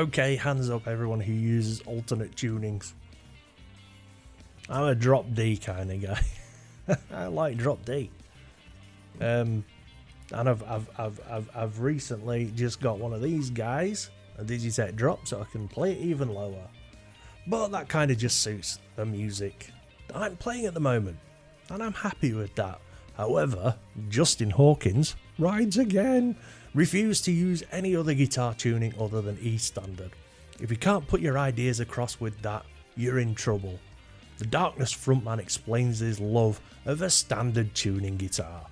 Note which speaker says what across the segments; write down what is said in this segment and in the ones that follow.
Speaker 1: Okay, hands up everyone who uses alternate tunings. I'm a drop D kind of guy. I like drop D. And I've recently just got one of these guys, a Digitech drop, so I can play it even lower. But that kind of just suits the music that I'm playing at the moment, and I'm happy with that. However, Justin Hawkins rides again. Refused to use any other guitar tuning other than E standard. If you can't put your ideas across with that, you're in trouble. The Darkness frontman explains his love of a standard tuning guitar.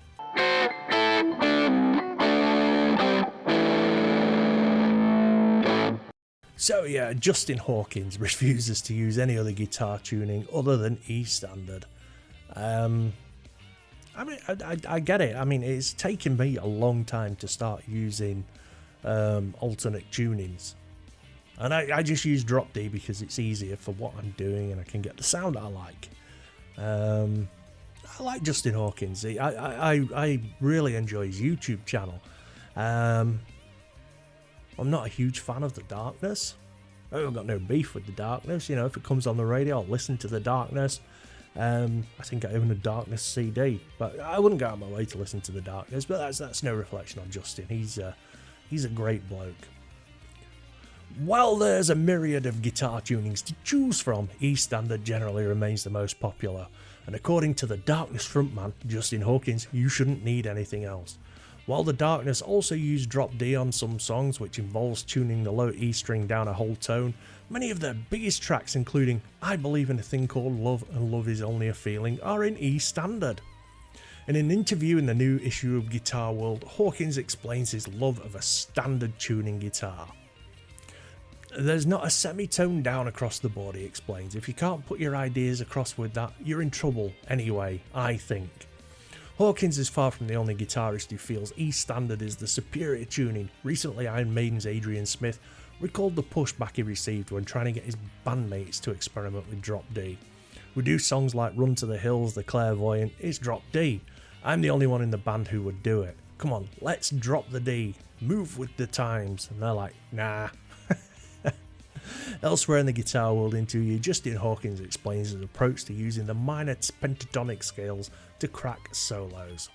Speaker 1: So yeah, Justin Hawkins refuses to use any other guitar tuning other than E standard. I mean, I get it. I mean, it's taken me a long time to start using alternate tunings. And I just use drop D because it's easier for what I'm doing and I can get the sound I like. I like Justin Hawkins. I really enjoy his YouTube channel. I'm not a huge fan of The Darkness. I've got no beef with The Darkness. You know, if it comes on the radio, I'll listen to The Darkness. I think I own a Darkness CD, but I wouldn't go out of my way to listen to The Darkness. But that's no reflection on Justin. He's a great bloke. While there's a myriad of guitar tunings to choose from, E standard generally remains the most popular. And according to the Darkness frontman, Justin Hawkins, you shouldn't need anything else. While the Darkness also use drop D on some songs, which involves tuning the low E string down a whole tone, many of their biggest tracks, including I Believe in a Thing Called Love and Love Is Only a Feeling, are in E standard. In an interview in the new issue of Guitar World, Hawkins explains his love of a standard tuning guitar. There's not a semitone down across the board, he explains. If you can't put your ideas across with that, you're in trouble anyway, I think. Hawkins is far from the only guitarist who feels E standard is the superior tuning. Recently, Iron Maiden's Adrian Smith recalled the pushback he received when trying to get his bandmates to experiment with drop D. We do songs like Run to the Hills, The Clairvoyant, it's drop D. I'm the only one in the band who would do it. Come on, let's drop the D, move with the times. And they're like, nah. Elsewhere in the guitar world interview, Justin Hawkins explains his approach to using the minor pentatonic scales to crack solos.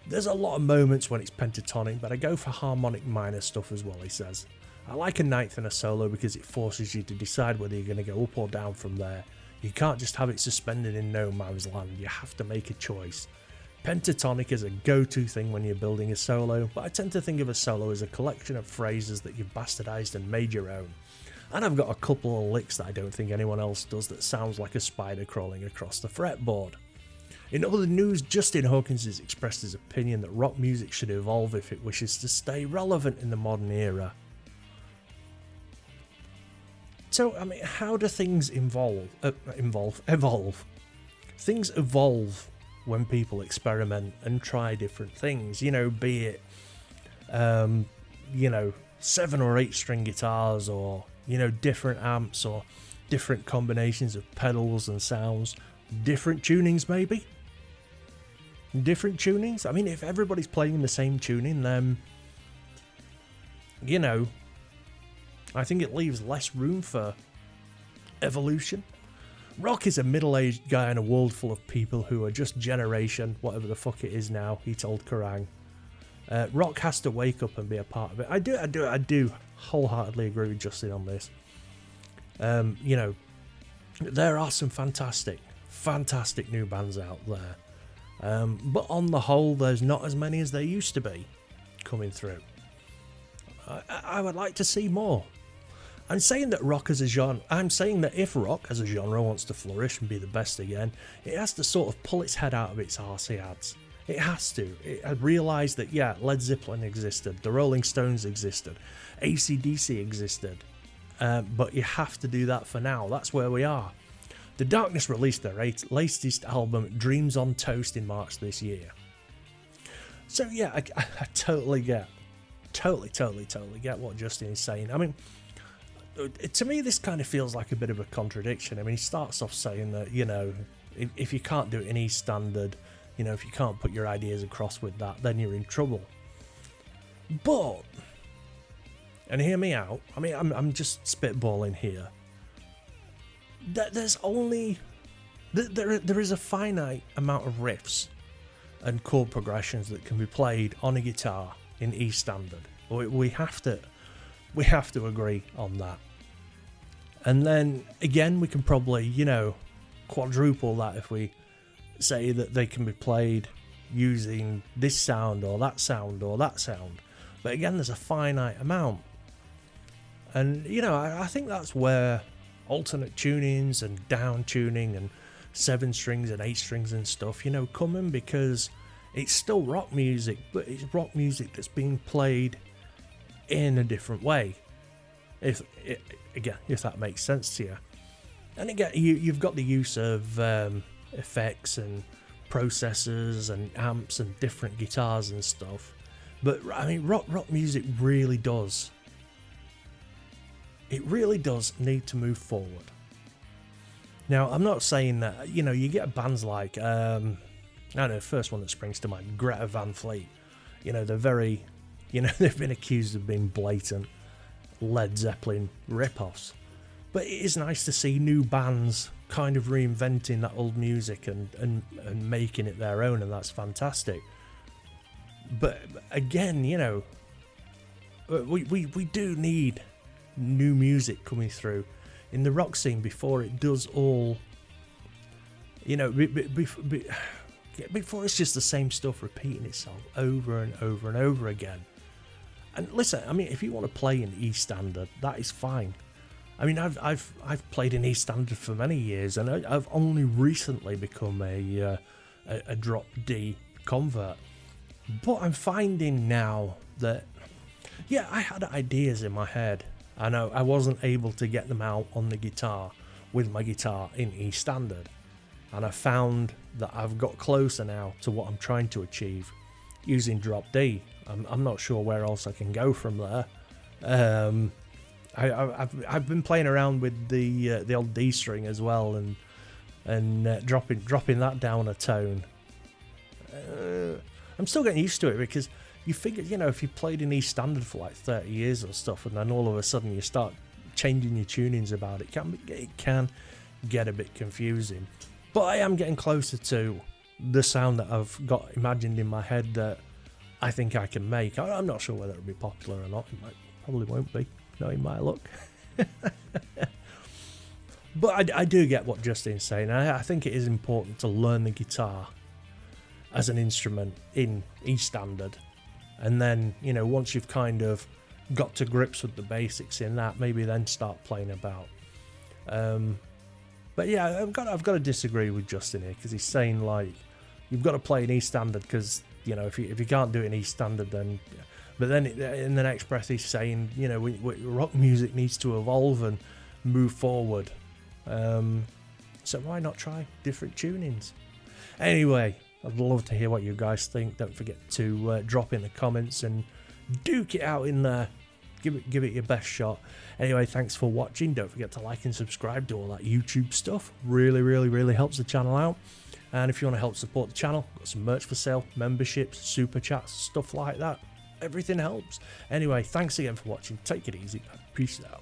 Speaker 1: There's a lot of moments when it's pentatonic, but I go for harmonic minor stuff as well, he says. I like a ninth in a solo because it forces you to decide whether you're going to go up or down from there. You can't just have it suspended in no man's land, you have to make a choice. Pentatonic is a go-to thing when you're building a solo, but I tend to think of a solo as a collection of phrases that you've bastardized and made your own. And I've got a couple of licks that I don't think anyone else does that sounds like a spider crawling across the fretboard. In other news, Justin Hawkins has expressed his opinion that rock music should evolve if it wishes to stay relevant in the modern era. So, I mean, how do things evolve? Things evolve when people experiment and try different things, you know, be it, 7 or 8 string guitars or, different amps or different combinations of pedals and sounds, different tunings maybe? Different tunings? I mean, if everybody's playing the same tuning, then, I think it leaves less room for evolution. Rock is a middle-aged guy in a world full of people who are just generation, whatever the fuck it is now, he told Kerrang. Rock has to wake up and be a part of it. I do wholeheartedly agree with Justin on this. There are some fantastic new bands out there. But on the whole, there's not as many as there used to be coming through. I would like to see more. I'm saying that if rock as a genre wants to flourish and be the best again, it has to sort of pull its head out of its arsey ads. It has to. It realised that, yeah, Led Zeppelin existed, the Rolling Stones existed, AC/DC existed, but you have to do that for now. That's where we are. The Darkness released their latest album, Dreams on Toast, in March this year. So yeah, I totally get what Justin is saying. I mean, to me, this kind of feels like a bit of a contradiction. I mean, he starts off saying that, if you can't do it in E standard, if you can't put your ideas across with that, then you're in trouble. But and hear me out. I mean, I'm just spitballing here. There's only there is a finite amount of riffs and chord progressions that can be played on a guitar in E standard. We have to agree on that. And then again, we can probably, you know, quadruple that if we say that they can be played using this sound or that sound or that sound. But again, there's a finite amount. And, you know, I think that's where alternate tunings and down tuning and 7 strings and 8 strings and stuff, you know, come in, because it's still rock music, but it's rock music that's being played in a different way. If that makes sense to you. And again, you've got the use of effects and processors and amps and different guitars and stuff. But I mean, rock music really does. It really does need to move forward. Now, I'm not saying that, you know, you get bands like, I don't know, the first one that springs to mind, Greta Van Fleet. You know, they're very, you know, they've been accused of being blatant Led Zeppelin rip-offs. But it is nice to see new bands kind of reinventing that old music and making it their own, and that's fantastic. But again, you know, we do need new music coming through in the rock scene before it does all, you know, before it's just the same stuff repeating itself over and over and over again. And listen, I mean, if you want to play in E standard, that is fine. I mean, I've played in E standard for many years, and I've only recently become a drop D convert. But I'm finding now that, yeah, I had ideas in my head, and I wasn't able to get them out on the guitar with my guitar in E standard. And I found that I've got closer now to what I'm trying to achieve using drop D. I'm not sure where else I can go from there. I've been playing around with the old D string as well, and dropping that down a tone. I'm still getting used to it, because you figure, you know, if you played in E standard for like 30 years or stuff, and then all of a sudden you start changing your tunings about it, it can get a bit confusing. But I am getting closer to the sound that I've got imagined in my head that I think I can make. I'm not sure whether it'll be popular or not. It probably won't be, knowing my luck. But I do get what Justin's saying. I think it is important to learn the guitar as an instrument in E standard, and then, you know, once you've kind of got to grips with the basics in that, maybe then start playing about. But yeah, I've got to disagree with Justin here, because he's saying, like, you've got to play in E standard because, you know, if you can't do it in E standard, then. But then in the next breath he's saying, you know, rock music needs to evolve and move forward. So why not try different tunings? Anyway, I'd love to hear what you guys think. Don't forget to drop in the comments and duke it out in there. Give it your best shot. Anyway, thanks for watching. Don't forget to like and subscribe, do all that YouTube stuff. Really helps the channel out. And if you want to help support the channel, got some merch for sale, memberships, super chats, stuff like that. Everything helps. Anyway, thanks again for watching. Take it easy. Peace out.